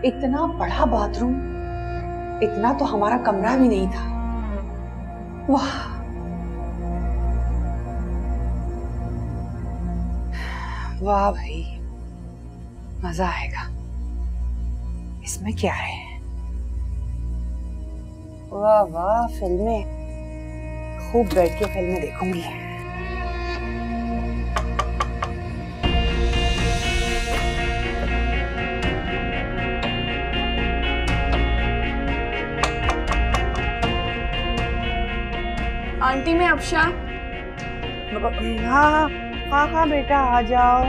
इतना बड़ा बाथरूम, इतना तो हमारा कमरा भी नहीं था। वाह, वाह भाई, मजा आएगा। इसमें क्या है? वाह वाह, फिल्में खूब बैठ के फिल्में देखूंगी। आंटी मैं अफशा। हाँ हाँ हाँ बेटा, आ जाओ।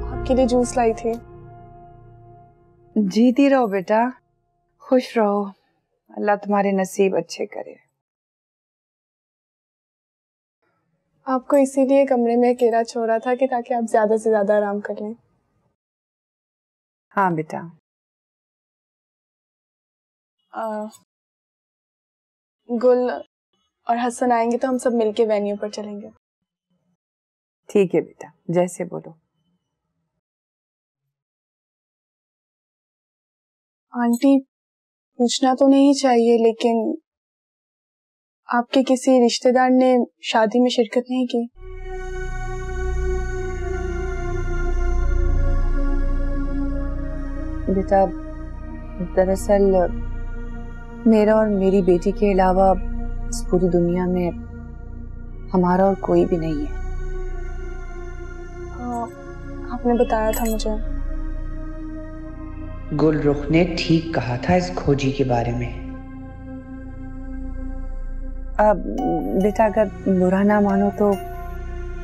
आपके लिए जूस लाई थी। जीती रहो बेटा, खुश रहो, अल्लाह तुम्हारे नसीब अच्छे करे। आपको इसीलिए कमरे में अकेला छोड़ा था कि ताकि आप ज्यादा से ज्यादा आराम कर लें। हाँ बेटा। गुल और हसन आएंगे तो हम सब मिलके वेन्यू पर चलेंगे। ठीक है बेटा, जैसे बोलो। आंटी पूछना तो नहीं चाहिए, लेकिन आपके किसी रिश्तेदार ने शादी में शिरकत नहीं की? बेटा दरअसल मेरा और मेरी बेटी के अलावा इस पूरी दुनिया में हमारा और कोई भी नहीं है। आपने बताया था मुझे। गुलरुख ने ठीक कहा था इस खोजी के बारे में। अब बेटा अगर बुरा ना मानो तो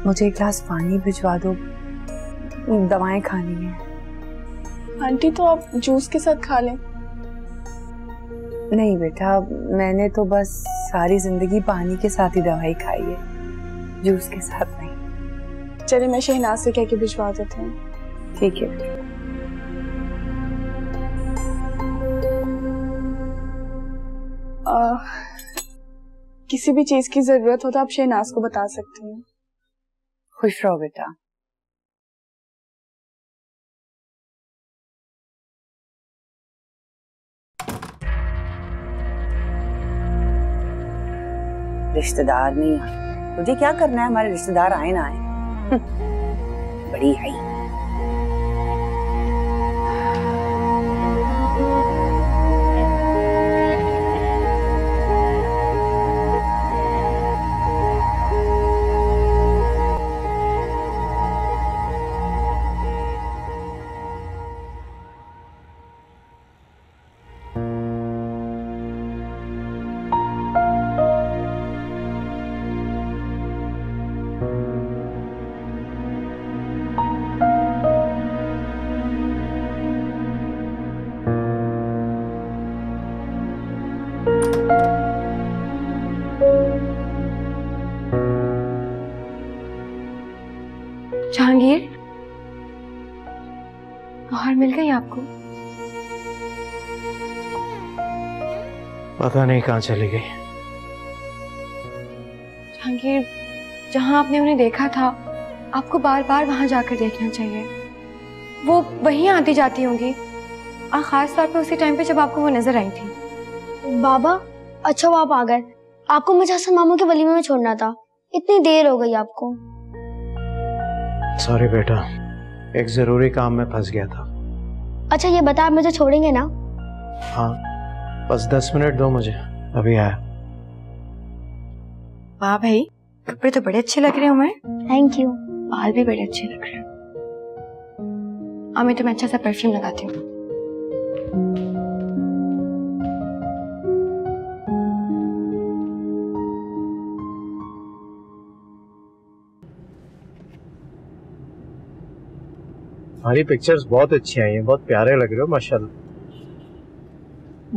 मुझे एक गिलास पानी भिजवा दो, दवाएं खानी है। आंटी तो आप जूस के साथ खा लें। नहीं बेटा, मैंने तो बस सारी जिंदगी पानी के साथ ही दवाई खाई है, जूस के साथ नहीं। चलिए मैं शहनाज से कह के भिजवा देती हूँ। ठीक है बेटा। किसी भी चीज की जरूरत हो तो आप शहनाज को बता सकती हैं। खुश रहो बेटा। रिश्तेदार नहीं आए, तुझे क्या करना है? हमारे रिश्तेदार आए ना आए, बड़ी है। जहांगीर, बाहर मिल गई आपको? पता नहीं कहाँ चली गई। जहांगीर, जहां आपने उन्हें देखा था आपको बार बार वहां जाकर देखना चाहिए। वो वहीं आती जाती होंगी, और खास तौर पे उसी टाइम पे जब आपको वो नजर आई थी। बाबा, अच्छा वो आप आ गए। आपको मुझे हसन मामू के वलीमे में छोड़ना था, इतनी देर हो गई आपको। सॉरी बेटा, एक जरूरी काम में फंस गया था। अच्छा ये बता, आप मुझे छोड़ेंगे ना? हाँ, बस 10 मिनट दो मुझे, अभी आया। वाह भाई, कपड़े तो बड़े अच्छे लग रहे हैं उमर। Thank you. बाल भी बड़े अच्छे लग रहे हैं। मैं अच्छा सा परफ्यूम लगाती हूँ। हमारी पिक्चर्स बहुत अच्छी आई हैं, बहुत प्यारे लग रहे हो माशाल्लाह।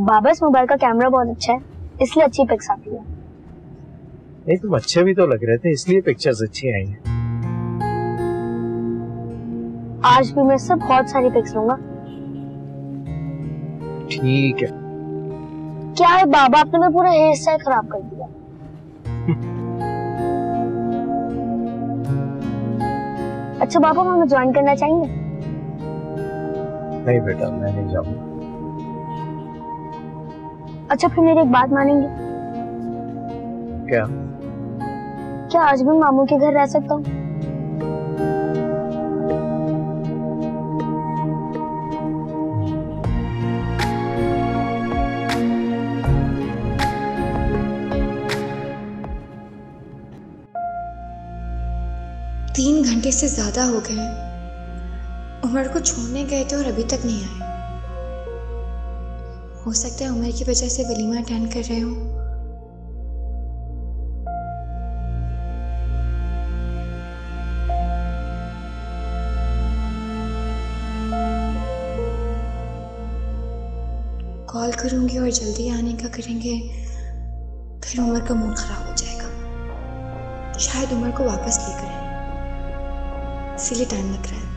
बाबा इस मोबाइल का कैमरा बहुत अच्छा है, इसलिए अच्छी पिक्स आती है। नहीं, तुम अच्छे भी तो लग रहे थे, इसलिए पिक्चर्स अच्छी आई हैं। आज भी मैं सब बहुत सारी पिक्स लूंगा। ठीक है। क्या है बाबा, आपने मेरा पूरा हेयर स्टाइल खराब कर दिया। अच्छा पापा, हमें ज्वाइन करना चाहेंगे? नहीं बेटा, मैं नहीं जाऊंगा। अच्छा फिर मेरी एक बात मानेंगे? क्या? क्या आज भी मामू के घर रह सकता हूँ? तीन घंटे से ज्यादा हो गए। उमर को छोड़ने गए थे और अभी तक नहीं आए। हो सकता है उमर की वजह से वलीमा अटेंड कर रहे हो। कॉल करूंगी और जल्दी आने का करेंगे, फिर उमर का मूड खराब हो जाएगा। शायद उमर को वापस लेकर आए, इसीलिए टाइम लग रहा है।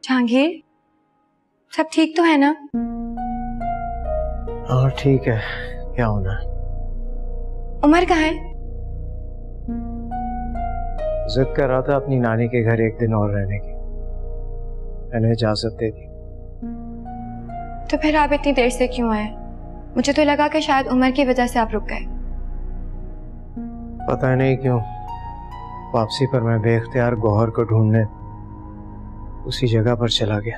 जहांगीर, सब ठीक तो है ना? हाँ ठीक है, क्या होना है? उमर कहाँ है? जिद कर रहा था अपनी नानी के घर एक दिन और रहने की, मैंने इजाजत दे दी। तो फिर आप इतनी देर से क्यों आए? मुझे तो लगा कि शायद उमर की वजह से आप रुक गए। पता नहीं क्यों वापसी पर मैं बेख्तियार गौहर को ढूंढने उसी जगह पर चला गया।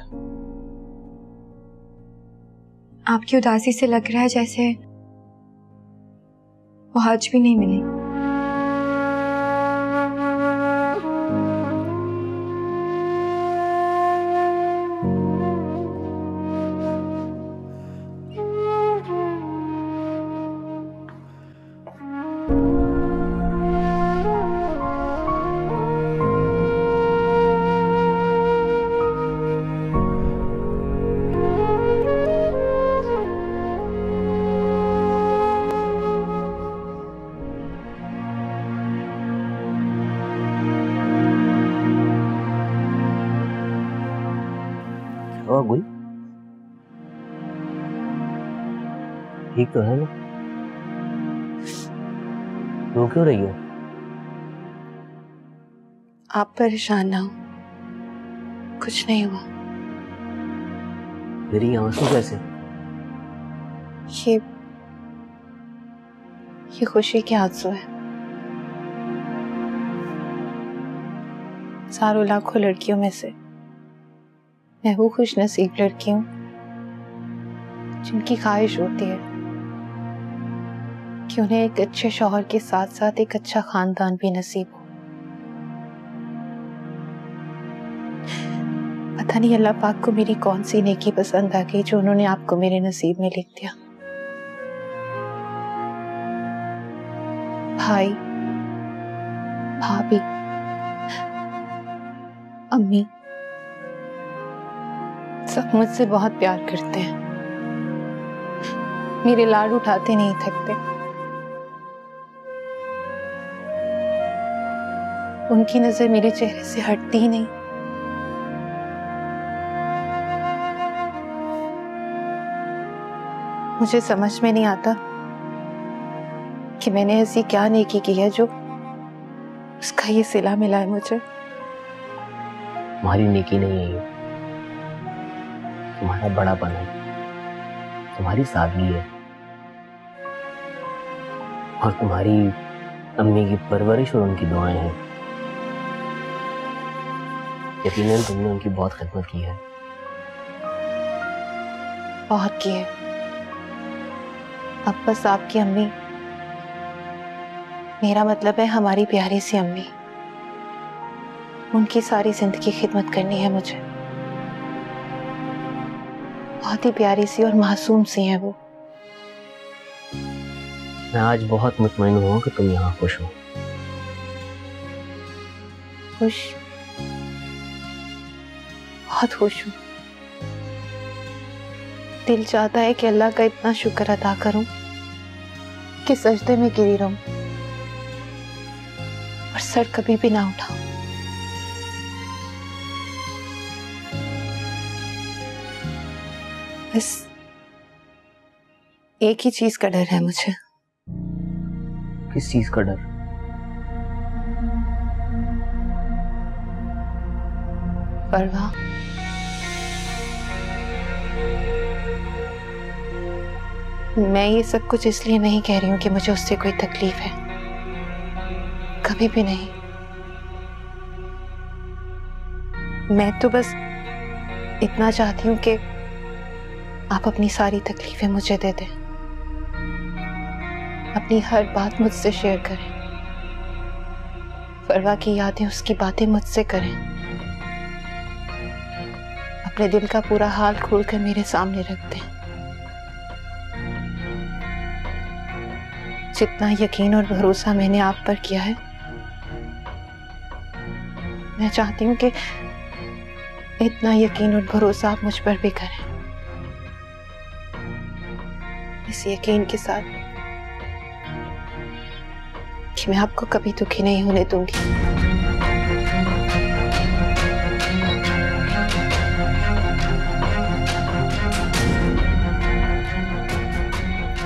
आपकी उदासी से लग रहा है जैसे वो आज भी नहीं मिली। गुल ठीक तो है ना? रो क्यों रही हो? आप परेशान ना हो, कुछ नहीं हुआ। मेरी आंसू कैसे? ये खुशी के आंसू है। सारों लाखों लड़कियों में से मैं वो खुश नसीब लड़की हूँ जिनकी ख्वाहिश होती है कि उन्हें एक अच्छे शौहर के साथ साथ एक अच्छा खानदान भी नसीब हो। पता नहीं अल्लाह पाक को मेरी कौन सी नेकी पसंद आ गई जो उन्होंने आपको मेरे नसीब में लिख दिया। भाई, भाभी, अम्मी सब मुझसे बहुत प्यार करते हैं, मेरे लाड उठाते नहीं थकते। उनकी नजर मेरे चेहरे से हटती ही नहीं। मुझे समझ में नहीं आता कि मैंने ऐसी क्या नेकी की है जो उसका ये सिला मिला है मुझे। तुम्हारी नेकी नहीं है ये, तुम्हारा बड़ापन है, तुम्हारी सादगी है और तुम्हारी अम्मी की परवरिश और उनकी दुआएं हैं। यकीनन तुमने उनकी बहुत खिदमत की है। बहुत की है। अब बस आपकी अम्मी, मेरा मतलब है हमारी प्यारी सी अम्मी, उनकी सारी जिंदगी खिदमत करनी है मुझे। बहुत ही प्यारी सी और मासूम सी है वो। मैं आज बहुत मुतमईन हूँ कि तुम यहाँ खुश हो। खुश? बहुत खुश हूँ। दिल चाहता है कि अल्लाह का इतना शुक्र अदा करूं कि सजदे में गिरी रहूं और सर कभी भी ना उठाऊं। बस एक ही चीज का डर है मुझे। किस चीज का डर? परवाह। मैं ये सब कुछ इसलिए नहीं कह रही हूं कि मुझे उससे कोई तकलीफ है, कभी भी नहीं। मैं तो बस इतना चाहती हूं कि आप अपनी सारी तकलीफें मुझे दे दें, अपनी हर बात मुझसे शेयर करें, फरवा की यादें, उसकी बातें मुझसे करें, अपने दिल का पूरा हाल खोलकर मेरे सामने रख दें। जितना यकीन और भरोसा मैंने आप पर किया है, मैं चाहती हूं कि इतना यकीन और भरोसा आप मुझ पर भी करें। इस यकीन के साथ कि मैं आपको कभी दुखी नहीं होने दूंगी।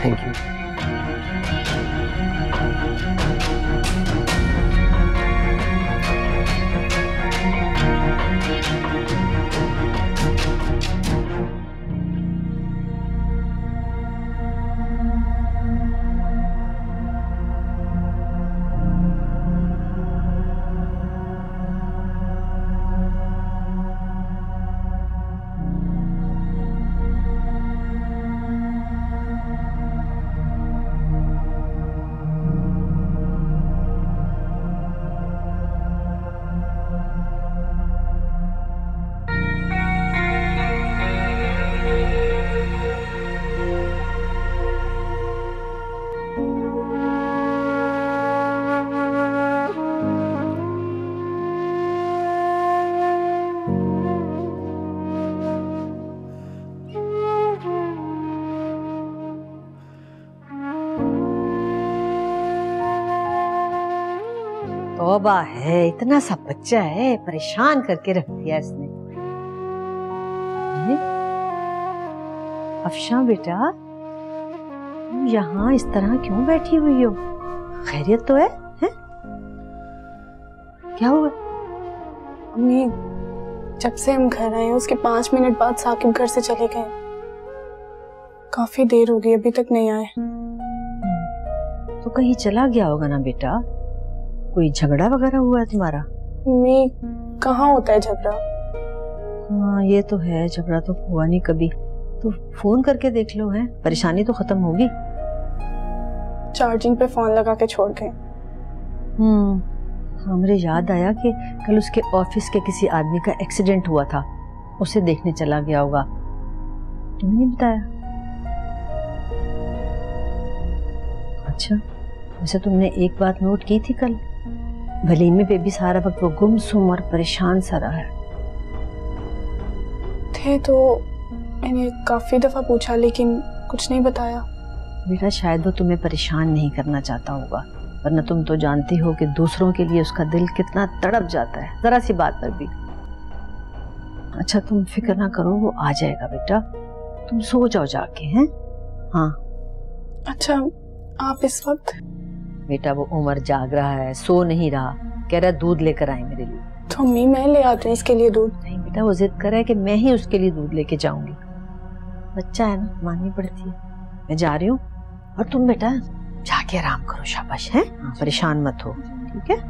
Thank you. तौबा है, इतना सा बच्चा है, परेशान करके रख दिया इसने। अफशा बेटा, तुम यहाँ इस तरह क्यों बैठी हुई हो? खैरियत तो है? क्या हुआ? अम्मी, जब से हम घर आए उसके 5 मिनट बाद साकिब घर से चले गए। काफी देर हो गई, अभी तक नहीं आए। तो कहीं चला गया होगा ना बेटा? कोई झगड़ा वगैरह हुआ है तुम्हारा? अम्मी, कहाँ होता है झगड़ा? हाँ ये तो है, झगड़ा तो हुआ नहीं कभी। तो फोन करके देख लो, है परेशानी तो खत्म होगी। चार्जिंग पे फोन लगा के छोड़ गए। हमरे याद आया कि कल उसके ऑफिस के किसी आदमी का एक्सीडेंट हुआ था, उसे देखने चला गया होगा। तुमने नहीं बताया? अच्छा, वैसे तुमने एक बात नोट की थी, कल वलीमे पे भी सारा वक्त वो गुमसुम और परेशान सा रहा है। थे तो मैंने काफी दफा पूछा लेकिन कुछ नहीं बताया। बेटा शायद वो तुम्हें परेशान नहीं करना चाहता होगा, वरना तुम तो जानती हो कि दूसरों के लिए उसका दिल कितना तड़प जाता है जरा सी बात पर भी। अच्छा तुम फिक्र ना करो, वो आ जाएगा बेटा, तुम सो जाओ जाके। हैं? हाँ। अच्छा, आप इस वक्त? बेटा वो उमर जाग रहा है, सो नहीं रहा, कह रहा दूध लेकर आए मेरे लिए। तो अम्मी मैं ले आती हूँ इसके लिए दूध। नहीं बेटा, वो जिद कर रहा है कि मैं ही उसके लिए दूध लेके जाऊंगी। बच्चा है ना, माननी पड़ती है। मैं जा रही हूँ और तुम बेटा जाके आराम करो, शाबाश है, परेशान मत हो, ठीक है?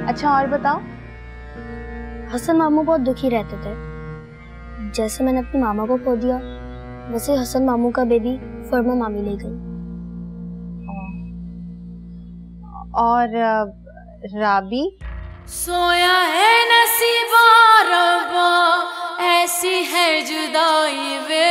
अच्छा और बताओ। हसन मामू बहुत दुखी रहते थे। जैसे मैंने अपनी मामा को खो दिया वैसे हसन मामू का बेबी फरमा मामी ले गई। और राबी? सोया है नसीबा रब्बा ऐसी है जुदाई वे।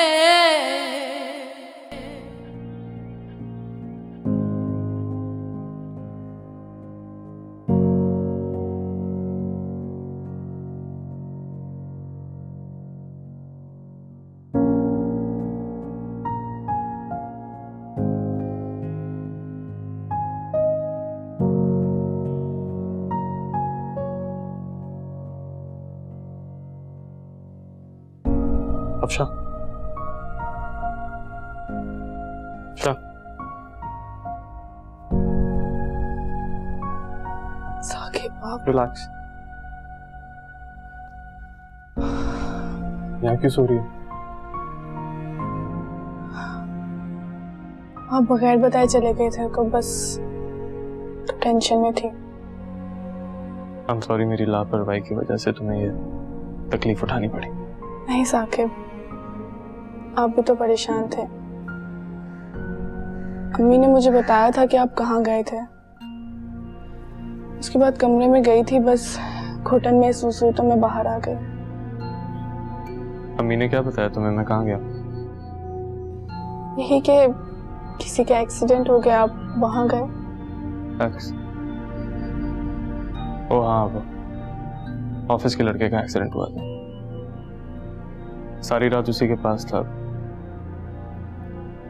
अफशा, साकिब आप रिलैक्स। यहाँ क्यों सो रही हो? आप बगैर बताए चले गए थे तो बस तो टेंशन में थी। आई एम सॉरी, मेरी लापरवाही की वजह से तुम्हें ये तकलीफ उठानी पड़ी। नहीं साकिब, आप भी तो परेशान थे। अम्मी ने मुझे बताया था कि आप कहाँ गए थे। उसके बाद कमरे में गई थी, बस घुटन महसूस हुई तो मैं बाहर आ गई। अम्मी ने क्या बताया तुम्हें, मैं कहाँ गया? यही कि किसी का एक्सीडेंट हो गया, आप वहां गए। ओ हाँ, वो ऑफिस के लड़के का एक्सीडेंट हुआ था। सारी रात उसी के पास था।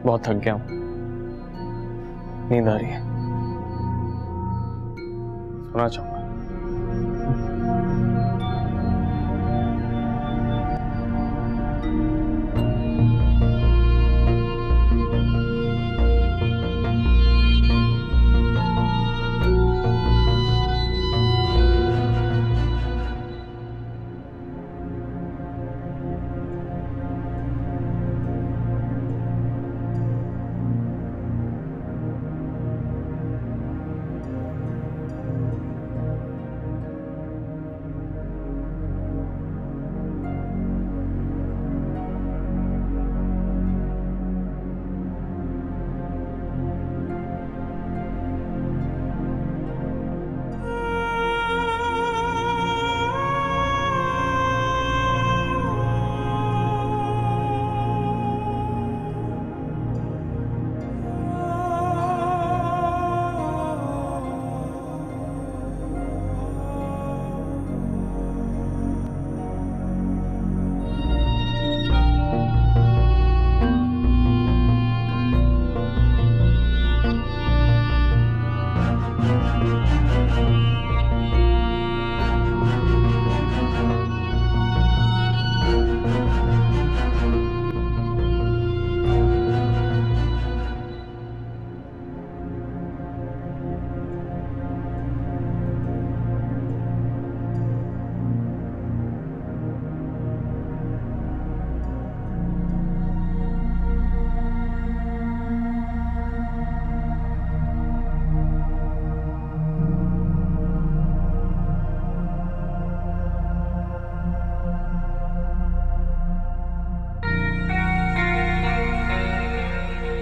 बहुत थक गया हूँ, नींद आ रही है, सोना चाहूंगा।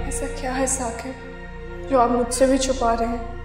ऐसा क्या है साकिब जो आप मुझसे भी छुपा रहे हैं?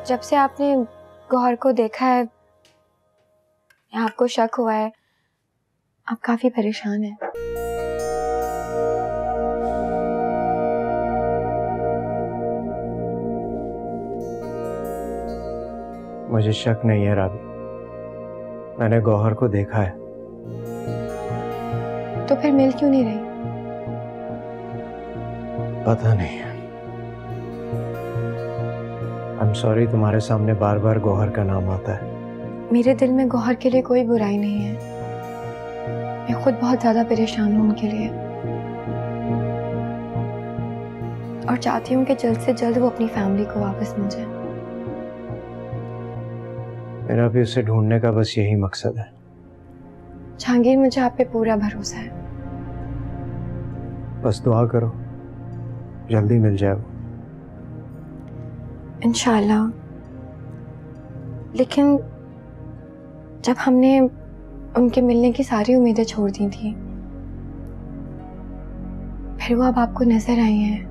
जब से आपने गौहर को देखा है या आपको शक हुआ है, आप काफी परेशान हैं। मुझे शक नहीं है राबी, मैंने गौहर को देखा है। तो फिर मिल क्यों नहीं रही? पता नहीं। आई एम सॉरी, तुम्हारे सामने बार बार गौहर का नाम आता है। मेरे दिल में गौहर के लिए कोई बुराई नहीं है। मैं खुद बहुत ज्यादा परेशान हूँ उनके लिए और चाहती हूँ कि जल्द से जल्द वो अपनी फैमिली को वापस मिल जाए। मेरा भी उसे ढूंढने का बस यही मकसद है। जहांगीर, मुझे आप पे पूरा भरोसा है। बस दुआ करो जल्दी मिल जाए वो। इंशाल्लाह। लेकिन जब हमने उनके मिलने की सारी उम्मीदें छोड़ दी थी, फिर वो अब आपको नजर आई हैं,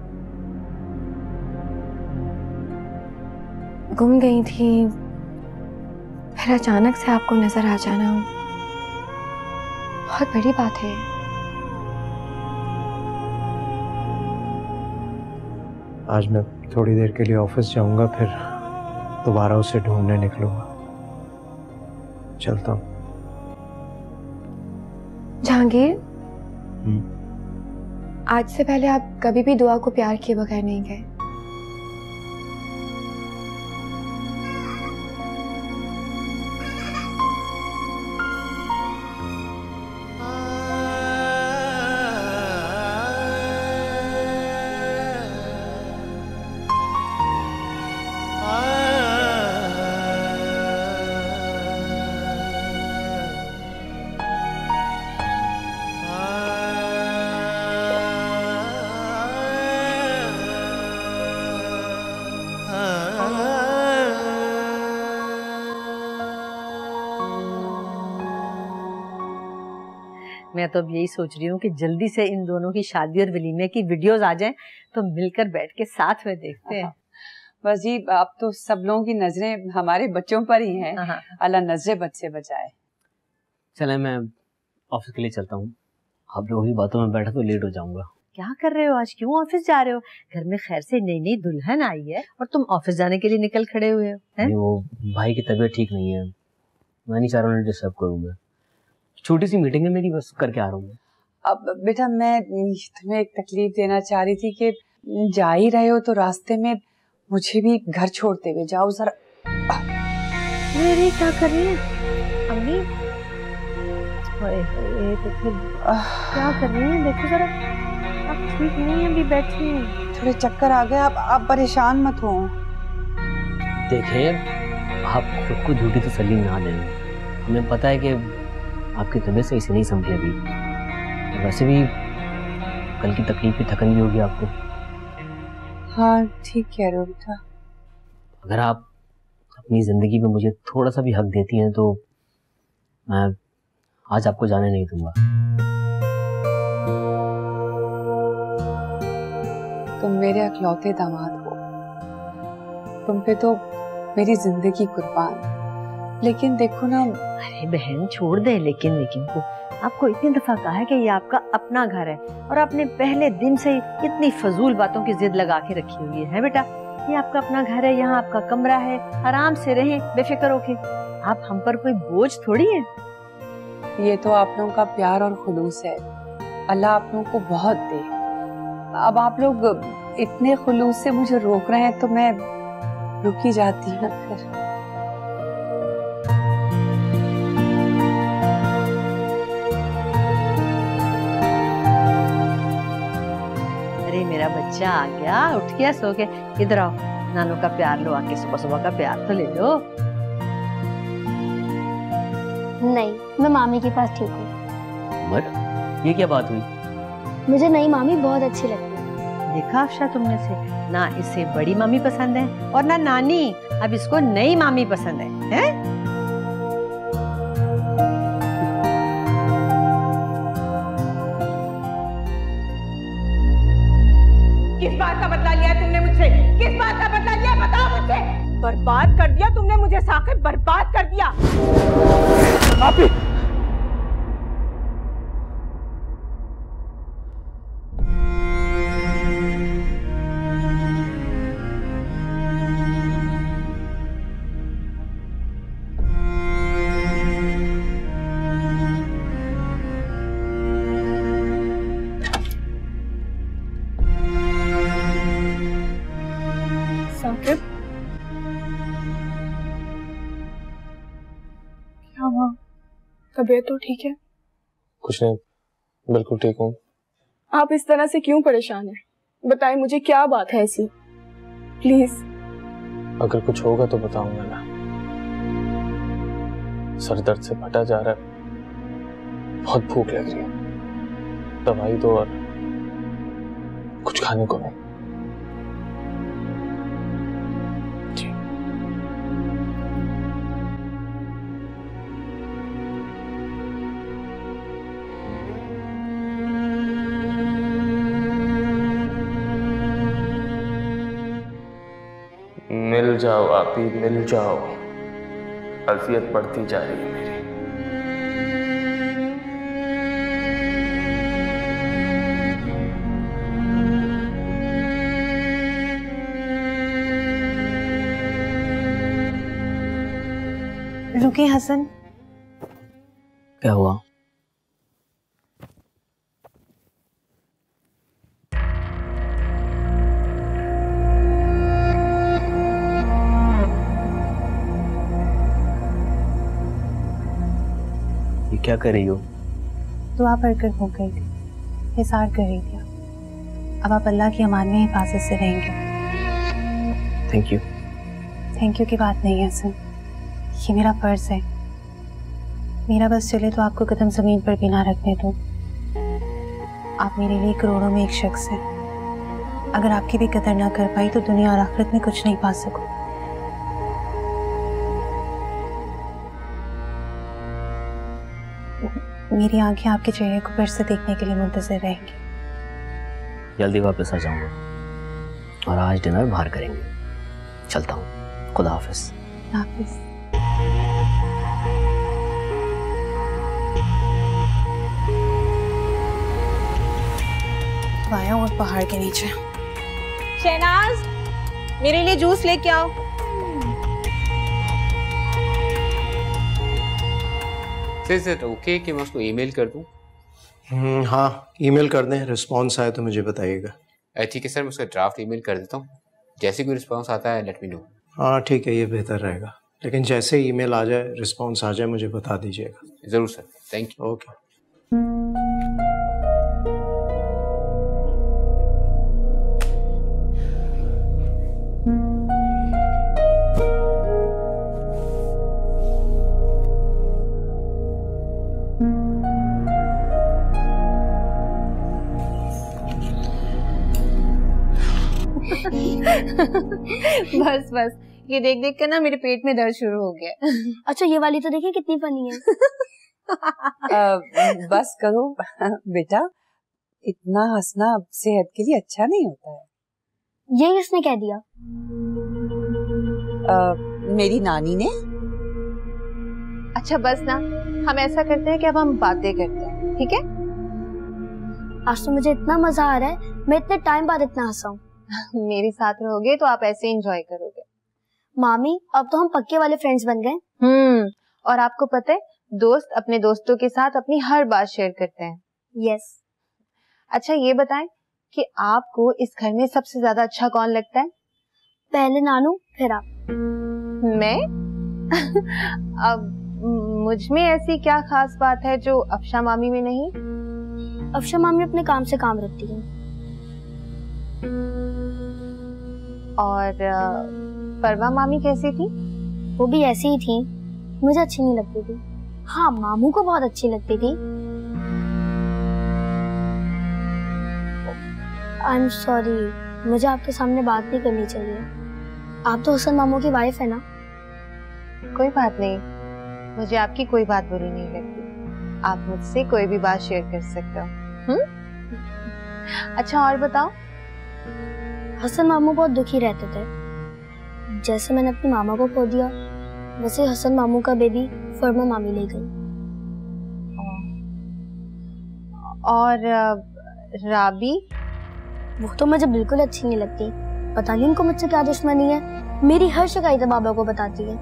गुम गई थी, फिर अचानक से आपको नजर आ जाना बहुत बड़ी बात है। आज मैं थोड़ी देर के लिए ऑफिस जाऊंगा, फिर दोबारा उसे ढूंढने निकलूंगा। चलता हूँ। जहांगीर, आज से पहले आप कभी भी दुआ को प्यार किए बगैर नहीं गए। मैं तो अब यही सोच रही हूँ कि जल्दी से इन दोनों की शादी और वलीमे की वीडियोस आ जाएं तो मिलकर बैठ के साथ में देखते हैं। बस जी, अब तो सब लोगों की नजरें हमारे बच्चों पर ही हैं। अल्लाह नजरें बच से बचाए। चले, मैं ऑफिस के लिए चलता हूँ। आप लोगों की बातों में बैठा तो लेट हो जाऊंगा। क्या कर रहे हो आज? क्यों ऑफिस जा रहे हो? घर में खैर से नई नई दुल्हन आई है और तुम ऑफिस जाने के लिए निकल खड़े हुए हो? वो भाई की तबीयत ठीक नहीं है, मैं नहीं चाह रहा हूँ डिस्टर्ब करूँ। मैं छोटी सी मीटिंग है मेरी, बस करके आ रहा हूँ। अब बेटा, मैं तुम्हें एक तकलीफ देना चाह रही थी कि जा ही रहे हो तो रास्ते में मुझे भी घर छोड़ते हुए जाओ जरा। मेरी क्या कर रही है अम्मी? तो फिर क्या कर रही है? देखो जरा, आप ठीक नहीं है, अभी बैठी हैं। थोड़े चक्कर आ गए। आप परेशान मत हो। देखिए, आप खुद को झूठी तसल्ली ना दें। हमें पता है कि आपकी तबीयत सही से नहीं समझी अभी। वैसे भी कल की तकलीफ की थकन भी होगी आपको। हाँ, ठीक कह रहे हो बेटा। अगर आप अपनी जिंदगी में मुझे थोड़ा सा भी हक देती हैं तो मैं आज आपको जाने नहीं दूंगा। तुम मेरे अकलौते दामाद हो, तुम पे तो मेरी जिंदगी कुर्बान। लेकिन देखो ना। अरे बहन, छोड़ दे लेकिन को। आपको इतनी दफा कहा है कि ये आपका अपना घर है और आपने पहले दिन से इतनी फजूल बातों की जिद लगा के रखी हुई है बेटा। ये आपका अपना घर है, यहाँ आपका कमरा है, आराम से रहें बेफिक्र होके। आप हम पर कोई बोझ थोड़ी है। ये तो आप लोगों का प्यार और खुलूस है। अल्लाह आप लोगों को बहुत दे। अब आप लोग इतने खुलूस से मुझे रोक रहे हैं तो मैं रुक ही जाती हूँ फिर। मेरा बच्चा आ गया, उठ गया सो के। इधर आओ, नानू का प्यार लो, आके सुबह सुबह का प्यार तो ले लो। नहीं, मैं मामी के पास ठीक हूँ। बट ये क्या बात हुई? मुझे नई मामी बहुत अच्छी लगती है। देखा अफशा, तुमने से ना इसे बड़ी मामी पसंद है और ना नानी। अब इसको नई मामी पसंद है? किस बात का बदला लिया तुमने मुझसे? किस बात का बदला लिया? बताओ मुझसे। बर्बाद कर दिया तुमने मुझे साकिब, बर्बाद कर दिया। आपी साकिब, क्या हुआ? तबीयत तो ठीक है? कुछ नहीं, बिल्कुल ठीक हूँ। आप इस तरह से क्यों परेशान हैं? बताएं मुझे, क्या बात है ऐसी? प्लीज। अगर कुछ होगा तो बताऊंगा ना। सर दर्द से फटा जा रहा है, बहुत भूख लग रही है, दवाई दो और कुछ खाने को नहीं। मिल जाओ आपी, मिल जाओ, अज़ियत बढ़ती जा रही है मेरी। रुके हसन। क्या हुआ? क्या कर रही हो? दुआ पढ़कर हो गई थी, हिसार कर रही थी। अब आप अल्लाह की अमान में हिफाजत से रहेंगे। Thank you. थैंक यू की बात नहीं है हसन, ये मेरा फर्ज है। मेरा बस चले तो आपको कदम जमीन पर भी ना रखने दूं। आप मेरे लिए करोड़ों में एक शख्स हैं। अगर आपकी भी कदर ना कर पाई तो दुनिया और आखिरत में कुछ नहीं पा सकूं। मेरी आंखें आपके चेहरे को फिर से देखने के लिए मुंतजर रहेंगी। जल्दी वापस आ जाऊंगा और आज डिनर बाहर करेंगे। चलता हूँ, खुदा हाफिज। हाफिज। आया और पहाड़ के नीचे। शहनाज, मेरे लिए जूस लेके आओ। सर ओके कि मैं उसको ईमेल कर दूं? हाँ, ईमेल कर दें, रिस्पॉन्स आए तो मुझे बताइएगा। ठीक है सर, मैं उसका ड्राफ्ट ईमेल कर देता हूँ। जैसे कोई रिस्पॉन्स आता है लेट मी नो। हाँ ठीक है, ये बेहतर रहेगा। लेकिन जैसे ईमेल आ जाए, रिस्पॉन्स आ जाए, मुझे बता दीजिएगा। ज़रूर सर, थैंक यू। ओके। बस बस, ये देख देख कर ना मेरे पेट में दर्द शुरू हो गया। अच्छा, ये वाली तो देखिए कितनी फनी है। बस करो बेटा, इतना हंसना सेहत के लिए अच्छा नहीं होता है। ये किसने कह दिया? मेरी नानी ने। अच्छा बस ना, हम ऐसा करते हैं कि अब हम बातें करते हैं, ठीक है? आज तो मुझे इतना मजा आ रहा है, मैं इतने टाइम बाद इतना हंसा हूँ। मेरे साथ रहोगे तो आप ऐसे एंजॉय करोगे। मामी, अब तो हम पक्के वाले फ्रेंड्स बन गए। और आपको पता है, दोस्त अपने दोस्तों के साथ अपनी हर बात शेयर करते हैं। यस। अच्छा ये बताएं कि आपको इस घर में सबसे ज्यादा अच्छा कौन लगता है? पहले नानू, फिर आप। मैं? अब मुझ में ऐसी क्या खास बात है जो अफशा मामी में नहीं? अफशा मामी अपने काम से काम रखती है। और परवा मामी कैसी थी? वो भी ऐसी ही थी, मुझे अच्छी नहीं लगती थी। हाँ, मामू को बहुत अच्छी लगती थी। आई एम सॉरी, मुझे आपके सामने बात नहीं करनी चाहिए। आप तो हसन मामू की वाइफ है ना? कोई बात नहीं, मुझे आपकी कोई बात बुरी नहीं लगती। आप मुझसे कोई भी बात शेयर कर सकते हो। अच्छा और बताओ। हसन मामू बहुत दुखी रहते थे। जैसे मैंने अपनी मामा को खो दिया वैसे हसन मामू का बेबी फरमा मामी ले गई। और राबी? वो तो मुझे बिल्कुल अच्छी नहीं लगती, पता नहीं उनको मुझसे क्या दुश्मनी है, मेरी हर शिकायत बाबा को बताती है।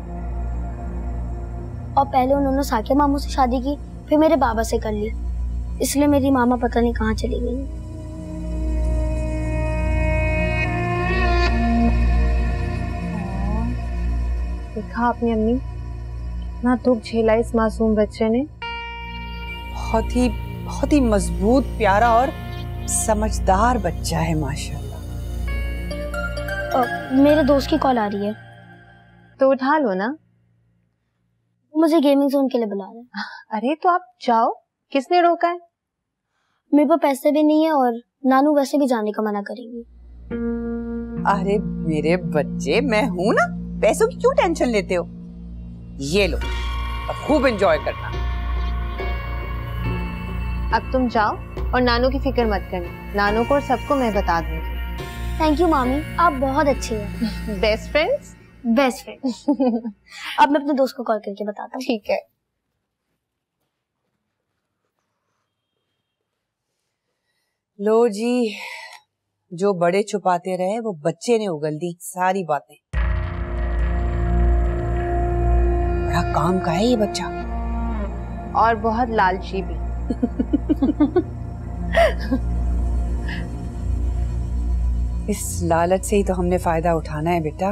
और पहले उन्होंने साकिया मामू से शादी की, फिर मेरे बाबा से कर ली, इसलिए मेरी मामा पता नहीं कहाँ चली गई। देखा आपने अम्मी, कितना दुख झेला इस मासूम बच्चे ने। बहुत ही मजबूत, प्यारा और समझदार बच्चा है माशाल्लाह। मेरे दोस्त की कॉल आ रही है, तो उठा लो ना। मुझे गेमिंग जोन के लिए बुला रहे हैं। अरे तो आप जाओ, किसने रोका है? मेरे पास पैसे भी नहीं है और नानू वैसे भी जाने का मना करेंगी। अरे मेरे बच्चे, मैं हूं ना, पैसों की क्यों टेंशन लेते हो? ये लो, अब खूब एंजॉय करना। अब तुम जाओ और नानू की फिक्र मत करना, नानू को और सबको मैं बता दूंगी। थैंक यू मामी, आप बहुत अच्छी हैं। Best friends? Best friend. अब मैं अपने दोस्त को कॉल करके बताता हूँ। ठीक है। लो जी, जो बड़े छुपाते रहे वो बच्चे ने उगल दी सारी बातें। बड़ा काम का है ये बच्चा, और बहुत लालची भी। इस लालच से ही तो हमने फायदा उठाना है बेटा।